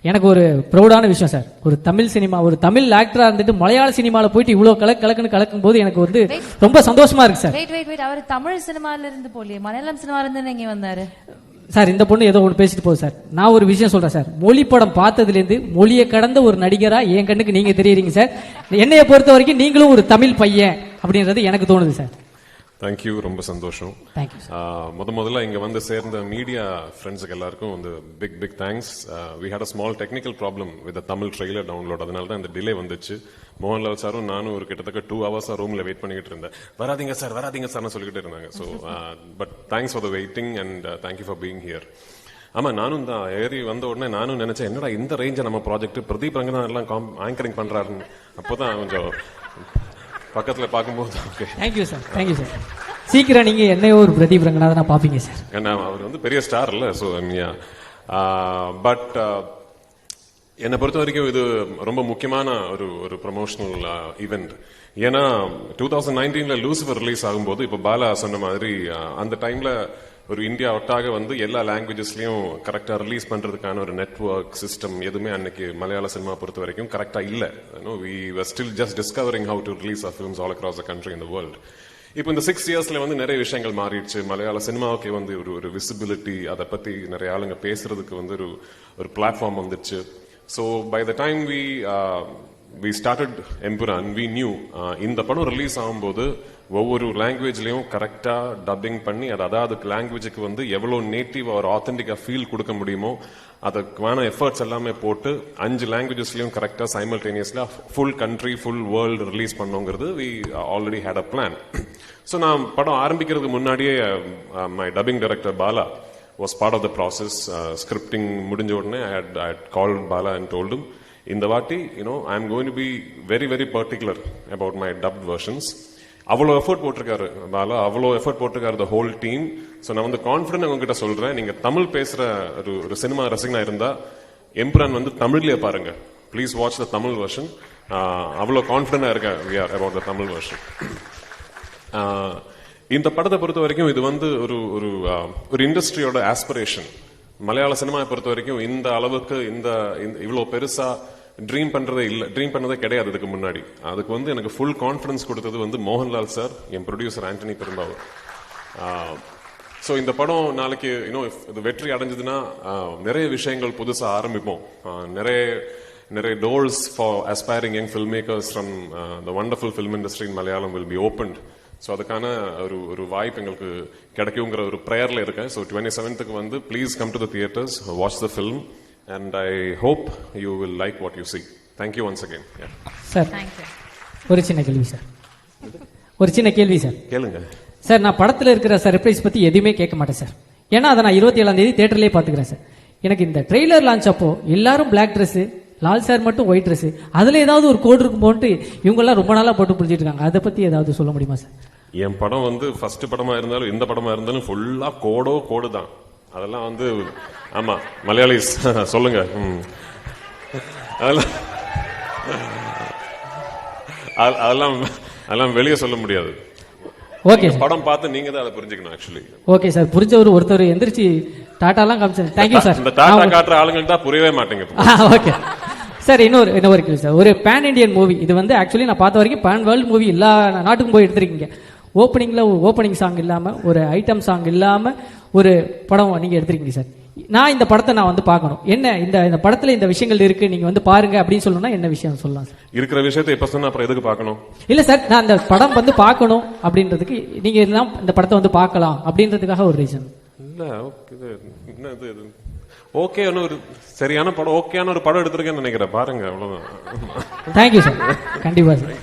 எனக்கு ஒரு ப்ரௌடான விஷயம் சார். ஒரு தமிழ் சினிமா, ஒரு தமிழ் ஆக்டரா இருந்துட்டு மலையாள சினிமால போயிட்டு இவ்வளவு கலக்குன்னு கலக்கும் போது எனக்கு வந்து ரொம்ப சந்தோஷமா இருக்கு சார். வெயிட் அவர் தமிழ் சினிமால இருந்து போலியே, மலையாளம் சினிமால இருந்து இங்க வந்தாரு சார். இந்த பொண்ணு ஏதோ ஒன்று பேசிட்டு போகுது சார். நான் ஒரு விஷயம் சொல்றேன் சார். மொழி படம் பார்த்ததுலேருந்து மொழியை கடந்த ஒரு நடிகரா என் கண்ணுக்கு நீங்க தெரியுறீங்க சார். என்னைய பொறுத்த வரைக்கும் நீங்களும் ஒரு தமிழ் பையன் அப்படின்றது எனக்கு தோணுது சார். தேங்க்யூ, ரொம்ப சந்தோஷம். முதல்ல இங்க வந்து சேர்ந்த மீடியா ஃப்ரெண்ட்ஸுக்கு எல்லாருக்கும் வந்து big thanks. We had a small technical problem with Tamil trailer download, அதனால தான் இந்த டிலே வந்துச்சு. மோகன்லால் சாரும் நானும் ஒரு கிட்டத்தட்ட 2 hours ரூம்ல வெயிட் பண்ணிக்கிட்டு இருந்தேன். வராதிங்க சார்னு சொல்லிக்கிட்டு இருந்தாங்க. So but thanks for the waiting and thank you for being here. ஆமா, நானும் தான் ஏறி வந்த உடனே நானும் நினைச்சேன், என்னடா இந்த ரேஞ்சை நம்ம ப்ராஜெக்ட் பிரதீப் ரங்கநாதன் எல்லாம் ஆங்கரிங் பண்றாருன்னு. அப்போதான் கொஞ்சம் பக்கத்துல பார்க்கும்போது தேங்க்யூ சார். சீக்கிரம் நீங்க என்ன ஒரு பிரதீப் ரங்கநாதனா பாப்பீங்க சார். ஏன்னா அவர் வந்து பெரிய ஸ்டார் இல்ல. ஸோ பட் என்னை பொறுத்த வரைக்கும் இது ரொம்ப முக்கியமான ஒரு ப்ரமோஷனல் ஈவெண்ட். ஏன்னா 2019 லூசிஃபர் ரிலீஸ் ஆகும்போது இப்ப பாலா சொன்ன மாதிரி அந்த டைம்ல ஒரு இந்தியா ஒட்டாக வந்து எல்லா லாங்குவேஜஸ்லயும் கரெக்டா ரிலீஸ் பண்றதுக்கான ஒரு நெட்வொர்க் சிஸ்டம் எதுவுமே அன்னைக்கு மலையாள சினிமா பொறுத்த வரைக்கும் கரெக்டா இல்ல. we were still just discovering how to release our films all across the country in the world. இப்போ இந்த 6 yearsல வந்து நிறைய விஷயங்கள் மாறிடுச்சு. மலையாள சினிமாவுக்கு வந்து ஒரு விசிபிலிட்டி, அதை பத்தி நிறைய ஆளுங்க பேசுறதுக்கு வந்து ஒரு பிளாட்ஃபார்ம் வந்துச்சு. So by the time we started Empuraan, we knew இந்த படம் ரிலீஸ் ஆகும்போது ஒவ்வொரு லாங்குவேஜ்லயும் கரெக்டா டப்பிங் பண்ணி அதாவது லாங்குவேஜுக்கு வந்து எவ்வளவு நேட்டிவ் ஒரு ஆத்தென்டிக்கா ஃபீல் கொடுக்க முடியுமோ அதுக்கான எஃபர்ட்ஸ் எல்லாமே போட்டு 5 லாங்குவேஜஸ்லயும் கரெக்டா சைமல்டேனியஸ்ல full country full world release பண்ணோங்கிறது we already had a plan. So நான் படம் ஆரம்பிக்கிறதுக்கு முன்னாடியே my dubbing director Bala was part of the process. Scripting முடிஞ்ச உடனே I had called Bala and told him, இந்த வாட்டி I am going to be very very particular about my dubbed versions. அவ்வளோ effort போட்டிருக்காரு பாலா, அவ்வளோ எஃபர்ட் போட்டிருக்காரு the whole team. So நான் வந்து கான்ஃபிடன்ட் உங்ககிட்ட சொல்றேன், நீங்க தமிழ் பேசுற ஒரு சினிமா ரசிகனா இருந்தா எம்புரான் வந்து தமிழ்லயே பாருங்க. Please watch the Tamil version. அவ்வளோ கான்ஃபிடண்டா இருக்கேன் we are about the Tamil version. இந்த படத்தை பொறுத்த வரைக்கும் இது வந்து ஒரு இண்டஸ்ட்ரியோட ஆஸ்பிரேஷன். மலையாள சினிமாவை பொறுத்த வரைக்கும் இந்த அளவுக்கு இவ்வளவு பெருசா ட்ரீம் பண்ணதே கிடையாது இதுக்கு முன்னாடி. அதுக்கு வந்து எனக்கு ஃபுல் கான்ஃபிடன்ஸ் கொடுத்தது வந்து மோகன்லால் சார், என் ப்ரொடியூசர் ஆண்டனி பெரும்பாவூர். ஸோ இந்த படம் நாளைக்கு இது வெற்றி அடைஞ்சதுன்னா நிறைய விஷயங்கள் புதுசா ஆரம்பிப்போம். நிறைய doors for aspiring young filmmakers from the wonderful film industry in Malayalam will be opened. So அதுக்கான ஒரு வாய்ப்பு எங்களுக்கு கிடைக்குங்கிற ஒரு ப்ரேயர்ல இருக்கேன். ஸோ 27th வந்து please come to the theatres, watch the film and I hope you will like what you see. Thank you once again. Sir, ஒரு சின்ன கேள்வி சார். கேளுங்க சார். நான் படத்துல இருக்கிற சர்ப்ரைஸ் பத்தி எதுவுமே கேட்க மாட்டேன் சார். ஏன்னா அதை நான் 27ஆம் தேதி தியேட்டர்லயே பாத்துக்கிறேன் சார். எனக்கு இந்த ட்ரெய்லர் லான்ச் அப்போ எல்லாரும் பிளாக் ட்ரெஸ், லால் சார் மட்டும் ஒயிட் ட்ரெஸ், அதுல ஏதாவது ஒரு கோட் இருக்கும் போட்டு இவங்க எல்லாம் ரொம்ப நாளா போட்டு புடிச்சிட்டு இருக்காங்க. அதை பத்தி ஏதாவது சொல்ல முடியுமா சார்? என் படம் வந்து ஃபர்ஸ்ட் படமா இருந்தாலும் இந்த படமா இருந்தாலும் ஃபுல்லா கோடு தான். அதெல்லாம் வந்து ஆமா மலையாளிஸ் சொல்லுங்க. அதெல்லாம் வெளியே சொல்ல முடியாது. ஓகே, படம் பார்த்து நீங்க தான் அதை புரிஞ்சுக்கணும். ஆக்சுவலி ஓகே சார், புரிஞ்சவர் ஒருத்தர் எந்திரிச்சு டாட்டாலாம் காமிச்சாங்க. Thank you sir. இந்த டாடா காட்டுற ஆளுங்களுக்கு தான் புரியவே மாட்டேங்குது. ஓகே சார், இன்னொரு கேள்வி சார். ஒரு பேன் இண்டியன் மூவி இது வந்து ஆக்சுவலி நான் பார்த்த வரைக்கும் பேன் வேர்ல்டு மூவி எல்லா நாட்டுக்கும் போய் எடுத்திருக்கீங்க. ஓப்பனிங் சாங் இல்லாம, ஒரு ஐட்டம் சாங் இல்லாம ஒரு படம் நீங்க எடுத்திருக்கீங்க சார். நான் இந்த படத்தை நான் வந்து பார்க்கணும், என்ன இந்த படத்துல இந்த விஷயங்கள் இருக்கு, நீங்க வந்து பாருங்க அப்படின்னு சொல்லணும்னா என்ன விஷயம் சொல்லலாம் சார்? இருக்கிற விஷயத்தை எப்ப சொன்னா அப்புறம் எதுக்கு பார்க்கணும்? இல்ல சார், நான் அந்த படம் வந்து பார்க்கணும் அப்படின்றதுக்கு நீங்க எல்லாம் இந்த படத்தை வந்து பார்க்கலாம் அப்படின்றதுக்காக ஒரு ரீசன். இல்ல ஓகே, ஒரு சரியான படம், ஓகேயான ஒரு படம் எடுத்திருக்கேன்னு நினைக்கிறேன். பாருங்க, அவ்வளவுதான். Thank you sir. கண்டிப்பா சார்.